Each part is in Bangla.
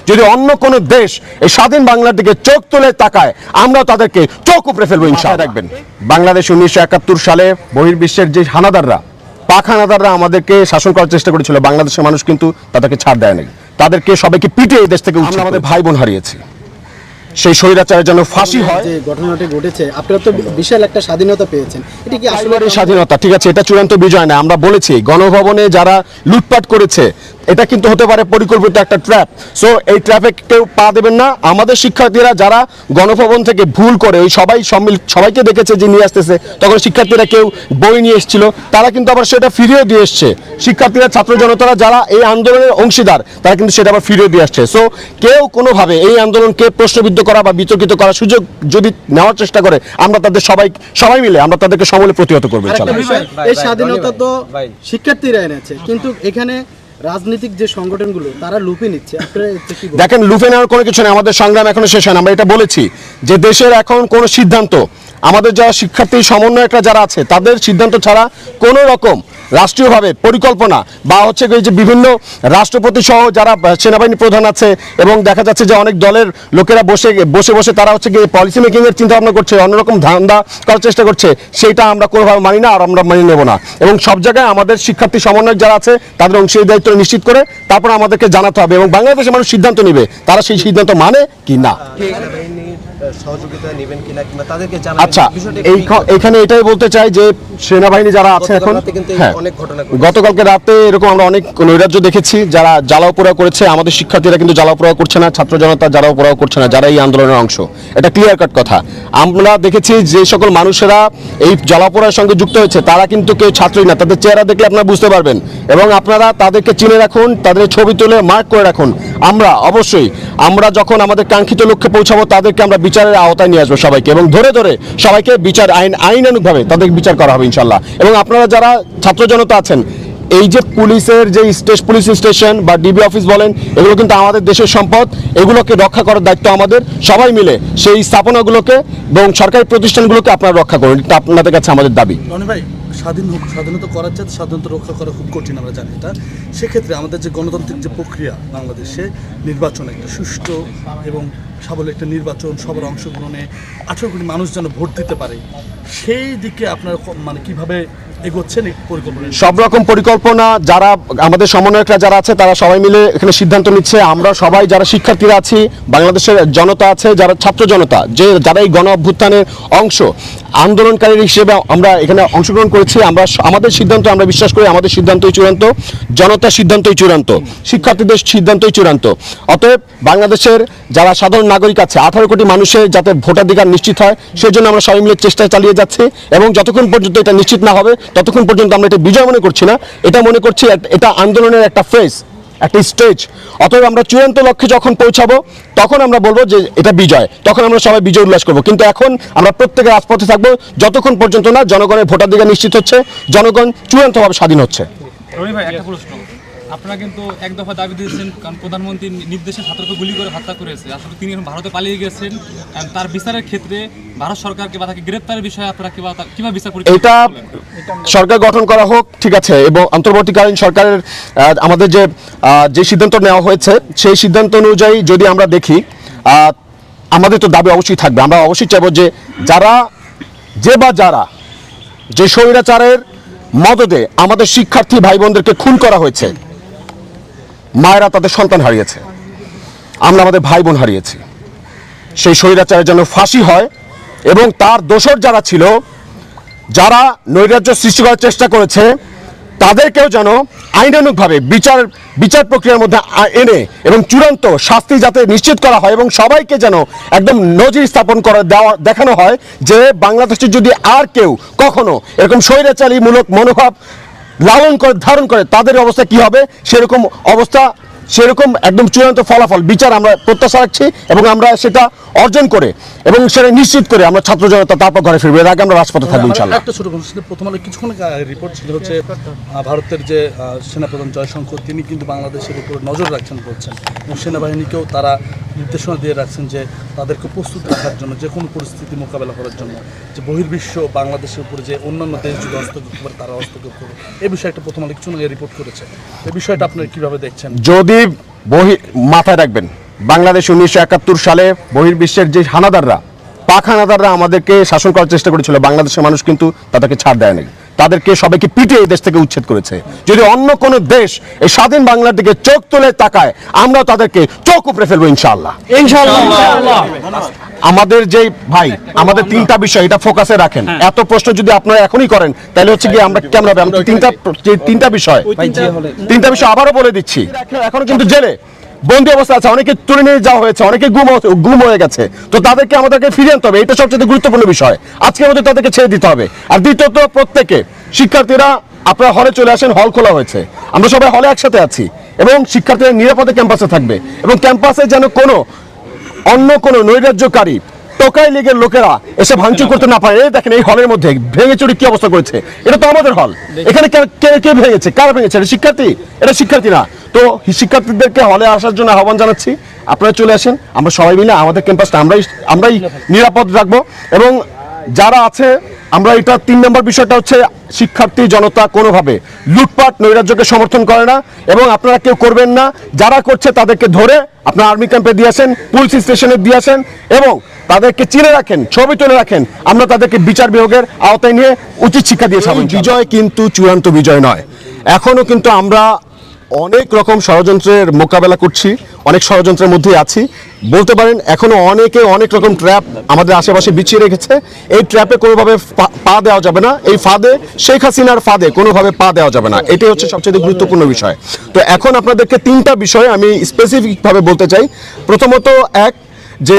যদি অন্য কোনো দেশ এই স্বাধীন বাংলার দিকে চোখ তুলে তাকায়, আমরাও তাদেরকে চোখ উপড়ে ফেলবো ইনশাআল্লাহ। রাখবেন, বাংলাদেশ 1971 সালে বহির্বিশ্বের যে হানাদাররা, পাক হানাদাররা আমাদেরকে শাসন করার চেষ্টা করেছিল, বাংলাদেশের মানুষ কিন্তু তাদেরকে ছাড় দেয় নাই, তাদেরকে সবাইকে পিটিয়ে এই দেশ থেকে আমরা আমাদের ভাই বোন হারিয়েছি। সেই স্বৈরাচারের জন্য ফাঁসি হয়। যে ঘটনাটি ঘটেছে, আপনারা তো বিশাল একটা স্বাধীনতা পেয়েছেন, এটা কি আসলে স্বাধীনতা? ঠিক আছে, এটা চূড়ান্ত বিজয় না। আমরা বলেছি গণভবনে যারা লুটপাট করেছে, এটা কিন্তু হতে পারে পরিকল্পিত একটা ট্র্যাপ। সো এই ট্র্যাপে কেউ পা দেবেন না। আমাদের শিক্ষার্থীরা যারা গণভবন থেকে ভুল করে ওই সবাইকে দেখেছে যে নিয়ে আসতেছে, তখন শিক্ষার্থীরা কেউ বই নিয়ে এসেছিল, তারা কিন্তু আবার সেটা ফিরিয়ে দিয়ে এসছে। শিক্ষার্থীরা, ছাত্র জনতারা যারা এই আন্দোলনের অংশীদার, তারা কিন্তু সেটা আবার ফিরিয়ে দিয়ে আসছে। সো কেউ কোনোভাবে এই আন্দোলনকে প্রশ্নবিদ্ধ করা বা বিতর্কিত করার সুযোগ যদি নেওয়ার চেষ্টা করে, আমরা তাদের সবাই মিলে আমরা তাদেরকে সমূলে প্রতিহত করবো ইনশাআল্লাহ। এই স্বাধীনতা তো শিক্ষার্থীরা এনেছে, কিন্তু এখানে রাজনৈতিক যে সংগঠনগুলো তারা লুপে নিচ্ছে। দেখেন, লুপে নেওয়ার কোনো কিছু নেই। আমাদের সংগ্রাম এখনো শেষ হয় না। আমরা এটা বলেছি যে দেশের এখন কোনো সিদ্ধান্ত, আমাদের যারা শিক্ষার্থী সমন্বয়করা যারা আছে, তাদের সিদ্ধান্ত ছাড়া কোনো রকম রাষ্ট্রীয়ভাবে পরিকল্পনা বা হচ্ছে যে বিভিন্ন রাষ্ট্রপতি সহ যারা সেনাবাহিনী প্রধান আছে, এবং দেখা যাচ্ছে যে অনেক দলের লোকেরা বসে তারা হচ্ছে গিয়ে পলিসি মেকিং এর চিন্তা ভাবনা করছে, অন্যরকম ধান্দা করার চেষ্টা করছে, সেইটা আমরা কোনোভাবে মানি না, আর আমরা মানি নেব না। এবং সব জায়গায় আমাদের শিক্ষার্থী সমন্বয়ক যারা আছে, তাদের অংশীদার দায়িত্ব নিশ্চিত করে তারপর আমাদেরকে জানাতে হবে, এবং বাংলাদেশের মানুষ সিদ্ধান্ত নেবে তারা সেই সিদ্ধান্ত মানে কি না। আচ্ছা, এইখানে এটাই বলতে চাই যে সেনাবাহিনী যারা আছে এখন, হ্যাঁ, গতকালকে রাতে এরকম আমরা অনেক নৈরাজ্য দেখেছি। যারা জ্বালাও পোড়াও করেছে, আমাদের শিক্ষার্থীরা কিন্তু জ্বালাও পোড়াও করছে না, ছাত্র জনতা জ্বালাও পোড়াও করছে না, যারা এই আন্দোলনের অংশ। এটা ক্লিয়ার কাট কথা। আমরা দেখেছি যে সকল মানুষেরা এই জ্বালাও পোড়ার সঙ্গে যুক্ত হয়েছে, তারা কিন্তু কেউ ছাত্রই না। তাদের চেহারা দেখলে আপনারা বুঝতে পারবেন, এবং আপনারা তাদেরকে চিনে রাখুন, তাদের ছবি তুলে মার্ক করে রাখুন। আমরা অবশ্যই আমরা যখন আমাদের কাঙ্ক্ষিত লক্ষ্যে পৌঁছাবো, তাদেরকে আমরা বিচারের আওতায় নিয়ে আসবো সবাইকে, এবং ধরে ধরে সবাইকে বিচার আইনানুগভাবে তাদের বিচার করা হবে ইনশাল্লাহ। এবং আপনারা যারা ছাত্র জনতা আছেন, এই যে পুলিশের যে পুলিশ স্টেশন বা ডিবি অফিস বলেন, এগুলো কিন্তু আমাদের দেশের সম্পদ। এগুলোকে রক্ষা করার দায়িত্ব আমাদের। সবাই মিলে সেই স্থাপনাগুলোকে এবং সরকারি প্রতিষ্ঠানগুলোকে আপনারা রক্ষা করুন, এটা আপনাদের কাছে আমাদের দাবি। ভাই, স্বাধীনতা করার চাইতে স্বাধীনতা রক্ষা করা খুব কঠিন, আমরা জানি এটা। সেক্ষেত্রে আমাদের যে গণতান্ত্রিক যে প্রক্রিয়া, বাংলাদেশে নির্বাচন একটা সুষ্ঠু এবং সাবলীল একটা নির্বাচন, সবার অংশগ্রহণে 18 কোটি মানুষ যেন ভোট দিতে পারে, সেই দিকে আপনারা মানে কিভাবে এগোচ্ছেন এই পরিকল্পনা? সব রকম পরিকল্পনা, যারা আমাদের সমন্বয়করা যারা আছে, তারা সবাই মিলে এখানে সিদ্ধান্ত নিচ্ছে। আমরা সবাই যারা শিক্ষার্থীরা আছি, বাংলাদেশের জনতা আছে, যারা ছাত্র জনতা, যারা এই গণ অভ্যুত্থানের অংশ, আন্দোলনকারী হিসেবে আমরা এখানে অংশগ্রহণ করেছি। আমরা আমাদের সিদ্ধান্ত, আমরা বিশ্বাস করি আমাদের সিদ্ধান্তই চূড়ান্ত, জনতার সিদ্ধান্তই চূড়ান্ত, শিক্ষার্থীদের সিদ্ধান্তই চূড়ান্ত। অতএব বাংলাদেশের যারা সাধারণ নাগরিক আছে, 18 কোটি মানুষের যাতে ভোটাধিকার নিশ্চিত হয়, সেজন্য আমরা সবাই মিলে চেষ্টা চালিয়ে যাচ্ছি। এবং যতক্ষণ পর্যন্ত এটা নিশ্চিত না হবে, ততক্ষণ পর্যন্ত আমরা এটা বিজয় মনে করছি না, এটা মনে করছি এটা আন্দোলনের একটা ফেজ, একটা স্টেজ। অতএব আমরা চূড়ান্ত লক্ষ্যে যখন পৌঁছাবো, তখন আমরা বলবো যে এটা বিজয়, তখন আমরা সবাই বিজয় উল্লাস করবো। কিন্তু এখন আমরা প্রত্যেকে রাজপথে থাকবো যতক্ষণ পর্যন্ত না জনগণের ভোটাধিকার নিশ্চিত হচ্ছে, জনগণ চূড়ান্তভাবে স্বাধীন হচ্ছে। রনি ভাই, একটা প্রশ্ন। আপনারা কিন্তু এক দফা দাবি দিয়েছেন, কারণ প্রধানমন্ত্রীর নির্দেশে ছাত্রকে গুলি করে হত্যা করেছে, আসলে তিনি এখন ভারতে পালিয়ে গেছেন। তার বিচারের ক্ষেত্রে ভারত সরকারকে বা তাকে গ্রেপ্তারের বিষয়ে আপনারা কিভাবে বিচার করছেন? এটা সরকার গঠন করা হোক, ঠিক আছে, এবং অন্তর্বর্তীকালীন সরকারের আমাদের যে সিদ্ধান্ত নেওয়া হয়েছে, সেই সিদ্ধান্ত অনুযায়ী যদি আমরা দেখি, আমাদের তো দাবি অবশ্যই থাকবে। আমরা অবশ্যই চাইব যে যারা যে স্বৈরাচারের মদদে আমাদের শিক্ষার্থী ভাই বোনদেরকে খুন করা হয়েছে, মায়েরা তাদের সন্তান হারিয়েছে, আমরা আমাদের ভাই বোন হারিয়েছি, সেই স্বৈরাচারের যেন ফাঁসি হয়, এবং তার দোসর যারা ছিল, যারা নৈরাজ্য সৃষ্টি করার চেষ্টা করেছে, তাদেরকেও যেন আইনানুগভাবে বিচার প্রক্রিয়ার মধ্যে এনে এবং চূড়ান্ত শাস্তি যাতে নিশ্চিত করা হয়, এবং সবাইকে যেন একদম নজির স্থাপন দেখানো হয় যে বাংলাদেশে যদি আর কেউ কখনো এরকম স্বৈরাচারীমূলক মনোভাব ধারণ করে, তাদের অবস্থা কি হবে, সেরকম একদম চূড়ান্ত ফলাফল বিচার আমরা প্রত্যাশা রাখছি, এবং আমরা সেটা অর্জন করে এবং সেটা নিশ্চিত করে আমরা ছাত্র জনতা তারপর ঘরে ফিরবো। এর আগে আমরা রাজপথে থাকবো ইনশাআল্লাহ। একটা ছোট প্রশ্ন, প্রথম আলো কিছুক্ষণ রিপোর্ট ছিল হচ্ছে ভারতের যে সেনাপ্রধান জয়শঙ্কর, তিনি কিন্তু বাংলাদেশের উপর নজর রাখছেন বলছেন, এবং সেনাবাহিনীকেও তারা নির্দেশনা দিয়ে রাখছেন যে তাদেরকে প্রস্তুত রাখার জন্য, যে কোনো পরিস্থিতি মোকাবেলা করার জন্য, যে বহির্বিশ্ব বাংলাদেশের উপরে যে অন্যান্য দেশ যদি হস্তক্ষেপ করে তারা হস্তক্ষেপ করবে। এই বিষয়ে একটা প্রথম আলো কিছু রিপোর্ট করেছে, এই বিষয়টা আপনারা কীভাবে দেখছেন? যদি মাথায় রাখবেন, বাংলাদেশ 1971 সালে বহির্বিশ্বের যে হানাদাররা পাক হানাদাররা আমাদেরকে শাসন করার চেষ্টা করেছিল, বাংলাদেশের মানুষ কিন্তু তাদেরকে ছাড় দেয় নাই, তাদেরকে সবাইকে পিটিয়ে এই দেশ থেকে উচ্ছেদ করেছে। যদি অন্য কোনো দেশ এই স্বাধীন বাংলার দিকে চোখ তুলে তাকায়, আমরাও তাদেরকে চোখ উপড়ে ফেলবো ইনশাআল্লাহ। আমাদের যে ভাই, আমাদের তিনটা বিষয় এটা ফোকাসে রাখেন। এত প্রশ্ন যদি আপনারা এখনই করেন তাহলে হচ্ছে কি আমরা কেমন হবে? আমরা তিনটা বিষয় আবারও বলে দিচ্ছি। এখনো কিন্তু জেলে বন্দি অবস্থা আছে, অনেকে তুলে নিয়ে যাওয়া হয়েছে, অনেকে গুম হয়ে গেছে। তো তাদেরকে আমাদেরকে ফিরিয়ে আনতে হবে, এটা সবচেয়ে গুরুত্বপূর্ণ বিষয়। আজকের মধ্যে তাদেরকে ছেড়ে দিতে হবে। আর দ্বিতীয়ত, প্রত্যেকে শিক্ষার্থীরা আপনারা হলে চলে আসেন, হল খোলা হয়েছে, আমরা সবাই হলে একসাথে আছি এবং শিক্ষার্থীরা নিরাপদে ক্যাম্পাসে থাকবে এবং ক্যাম্পাসে যেন অন্য কোনো নৈরাজ্যকারী টোকাই লীগের লোকেরা এসে ভাঙচুর করতে না পারে। এই দেখেন এই হলের মধ্যে ভেঙে চুরি কি অবস্থা করেছে, এটা তো আমাদের হল, এখানে কে ভেঙেছে, কারা ভেঙেছে? এটা শিক্ষার্থী না। তো শিক্ষার্থীদেরকে হলে আসার জন্য আহ্বান জানাচ্ছি, আপনারা চলে আসেন, আমরা সবাই মিলে আমাদের ক্যাম্পাসটা আমরাই নিরাপদ রাখবো। এবং যারা আছে, আমরা এটা 3 নম্বর বিষয়টা হচ্ছে শিক্ষার্থী জনতা কোনোভাবে লুটপাট নৈরাজ্যকে সমর্থন করে না এবং আপনারা কেউ করবেন না। যারা করছে তাদেরকে ধরে আপনার আর্মি ক্যাম্পে দিয়ে আসেন, পুলিশ স্টেশনে দিয়ে আসেন এবং তাদেরকে চিনে রাখেন, ছবি তুলে রাখেন। আমরা তাদেরকে বিচার বিভাগের আওতায় নিয়ে উচিত শিক্ষা দিয়ে ছাড়ব। বিজয় কিন্তু চূড়ান্ত বিজয় নয়, এখনো কিন্তু আমরা অনেক রকম ষড়যন্ত্রের মোকাবেলা করছি, অনেক ষড়যন্ত্রের মধ্যে আছি বলতে পারেন। এখনো অনেকে অনেক রকম ট্র্যাপ আমাদের আশেপাশে বিছিয়ে রেখেছে। এই ট্র্যাপে কোনোভাবে পা দেওয়া যাবে না, এই ফাঁদে, শেখ হাসিনার ফাঁদে কোনোভাবে পা দেওয়া যাবে না। এটাই হচ্ছে সবচেয়ে গুরুত্বপূর্ণ বিষয়। তো এখন আপনাদেরকে 3টা বিষয় আমি স্পেসিফিকভাবে বলতে চাই। প্রথমত, এক, যে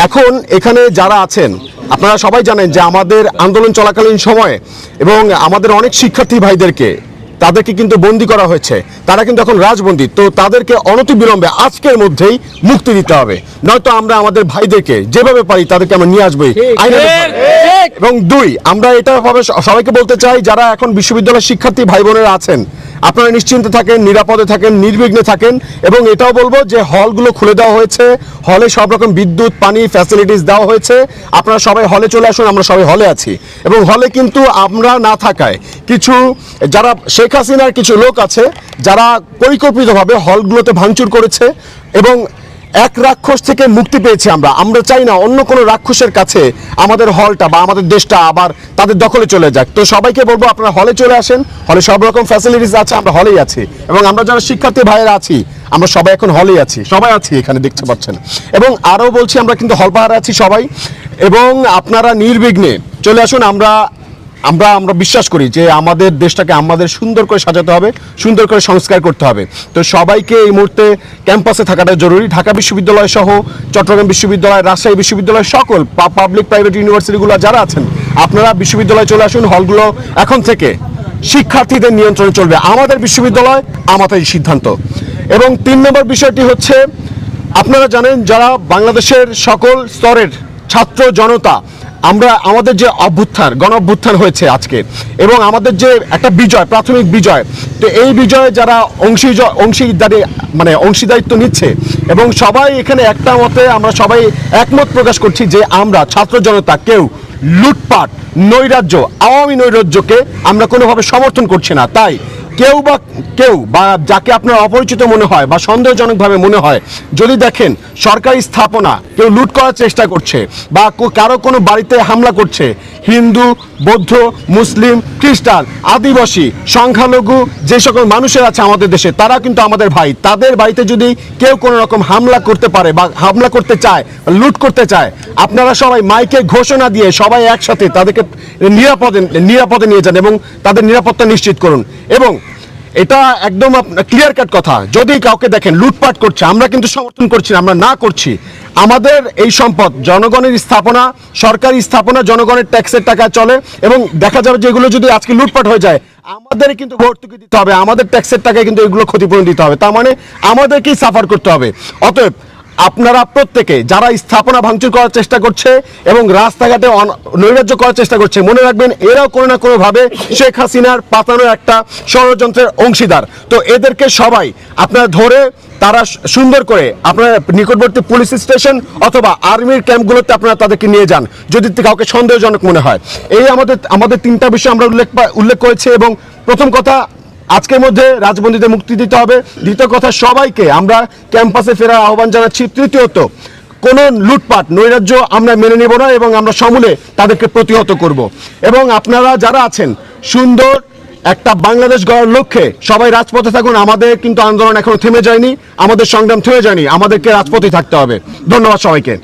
এখন এখানে যারা আছেন আপনারা সবাই জানেন যে আমাদের আন্দোলন চলাকালীন সময়ে এবং আমাদের অনেক শিক্ষার্থী ভাইদেরকে তাদেরকে কিন্তু বন্দি করা হয়েছে, তারা কিন্তু এখন রাজবন্দী। তো তাদেরকে অনতিবিলম্বে আজকের মধ্যেই মুক্তি দিতে হবে, নয়তো আমরা আমাদের ভাইদেরকে যেভাবে পারি তাদেরকে আমরা নিয়ে আসবোই। এবং 2, আমরা এটা ভাবে সবাইকে বলতে চাই, যারা এখন বিশ্ববিদ্যালয়ের শিক্ষার্থী ভাই বোনেরা আছেন, আপনারা নিশ্চিন্তে থাকেন, নিরাপদে থাকেন, নির্বিঘ্নে থাকেন। এবং এটাও বলবো যে হলগুলো খুলে দেওয়া হয়েছে, হলে সব রকম বিদ্যুৎ, পানি, ফ্যাসিলিটিস দেওয়া হয়েছে। আপনারা সবাই হলে চলে আসুন, আমরা সবাই হলে আছি। এবং হলে কিন্তু আমরা না থাকায় কিছু যারা শেখ হাসিনার কিছু লোক আছে যারা পরিকল্পিতভাবে হলগুলোতে ভাঙচুর করেছে এবং এক রাক্ষস থেকে মুক্তি পেয়েছি আমরা চাই না অন্য কোনো রাক্ষসের কাছে আমাদের হলটা বা আমাদের দেশটা আবার তাদের দখলে চলে যাক। তো সবাইকে বলবো আপনারা হলে চলে আসেন, হলে সব রকম ফ্যাসিলিটিস আছে, আমরা হলেই আছি। এবং আমরা যারা শিক্ষার্থী ভাইয়েরা আছি, আমরা সবাই এখন হলেই আছি, সবাই আছি এখানে, দেখতে পাচ্ছেন। এবং আরও বলছি, আমরা কিন্তু হল পাহাড়ে আছি সবাই। এবং আপনারা নির্বিঘ্নে চলে আসুন। আমরা বিশ্বাস করি যে আমাদের দেশটাকে আমাদের সুন্দর করে সাজাতে হবে, সুন্দর করে সংস্কার করতে হবে। তো সবাইকে এই মুহূর্তে ক্যাম্পাসে থাকাটা জরুরি। ঢাকা বিশ্ববিদ্যালয় সহ চট্টগ্রাম বিশ্ববিদ্যালয়, রাজশাহী বিশ্ববিদ্যালয়, সকল পাবলিক প্রাইভেট ইউনিভার্সিটিগুলো যারা আছেন, আপনারা বিশ্ববিদ্যালয়ে চলে আসুন। হলগুলো এখন থেকে শিক্ষার্থীদের নিয়ন্ত্রণে চলবে, আমাদের বিশ্ববিদ্যালয়, আমাদের সিদ্ধান্ত। এবং 3 নম্বর বিষয়টি হচ্ছে, আপনারা জানেন যারা বাংলাদেশের সকল স্তরের ছাত্র জনতা, আমাদের যে গণ অভ্যুত্থান হয়েছে আজকে এবং আমাদের যে একটা বিজয়, প্রাথমিক বিজয়, তো এই বিজয়ে যারা অংশীদারিত্ব নিচ্ছে এবং সবাই এখানে একটা মতে আমরা সবাই একমত প্রকাশ করছি যে আমরা ছাত্র জনতা কেউ লুটপাট, নৈরাজ্য, আওয়ামী নৈরাজ্যকে আমরা কোনোভাবে সমর্থন করছি না। তাই কেউ বা যাকে আপনার অপরিচিত মনে হয় বা সন্দেহজনকভাবে মনে হয়, যদি দেখেন সরকারি স্থাপনা কেউ লুট করার চেষ্টা করছে বা কারো কোনো বাড়িতে হামলা করছে, হিন্দু, বৌদ্ধ, মুসলিম, খ্রিস্টান, আদিবাসী, সংখ্যালঘু যে সকল মানুষের আছে আমাদের দেশে, তারা কিন্তু আমাদের ভাই। তাদের বাড়িতে যদি কেউ কোনো রকম হামলা করতে পারে বা হামলা করতে চায়, লুট করতে চায়, আপনারা সবাই মাইকে ঘোষণা দিয়ে সবাই একসাথে তাদেরকে নিরাপদে নিয়ে যান এবং তাদের নিরাপত্তা নিশ্চিত করুন। এবং এটা একদম ক্লিয়ার কাট কথা, যদি কাউকে দেখেন লুটপাট করছে, আমরা কিন্তু সমর্থন করছি না, আমরা না করছি। আমাদের এই সম্পদ জনগণের স্থাপনা, সরকারি স্থাপনা, জনগণের ট্যাক্সের টাকায় চলে এবং দেখা যাবে যে এগুলো যদি আজকে লুটপাট হয়ে যায়, আমাদের কিন্তু ভর্তুকি দিতে হবে, আমাদের ট্যাক্সের টাকায় কিন্তু এগুলো ক্ষতিপূরণ দিতে হবে, তার মানে আমাদেরকেই সাফার করতে হবে। অতএব আপনারা প্রত্যেকে যারা স্থাপনা ভাঙচুর করার চেষ্টা করছে এবং রাস্তাঘাটে নৈরাজ্য করার চেষ্টা করছে, মনে রাখবেন এরাও কোনো না কোনোভাবে শেখ হাসিনার পাতানোর একটা ষড়যন্ত্রের অংশীদার। তো এদেরকে সবাই আপনারা ধরে তারা সুন্দর করে আপনার নিকটবর্তী পুলিশ স্টেশন অথবা আর্মির ক্যাম্পগুলোতে আপনারা তাদেরকে নিয়ে যান যদি কাউকে সন্দেহজনক মনে হয়। এই আমাদের 3টা বিষয় আমরা উল্লেখ করেছি। এবং প্রথম কথা, আজকের মধ্যে রাজবন্দীদের মুক্তি দিতে হবে। দ্বিতীয় কথা, সবাইকে আমরা ক্যাম্পাসে ফেরার আহ্বান জানাচ্ছি। তৃতীয়ত, কোনো লুটপাট নৈরাজ্য আমরা মেনে নেব না এবং আমরা সমূলে তাদেরকে প্রতিহত করব। এবং আপনারা যারা আছেন, সুন্দর একটা বাংলাদেশ গড়ার লক্ষ্যে সবাই রাজপথে থাকুন। আমাদের কিন্তু আন্দোলন এখনো থেমে যায়নি, আমাদের সংগ্রাম থেমে যায়নি, আমাদেরকে রাজপথে থাকতে হবে। ধন্যবাদ সবাইকে।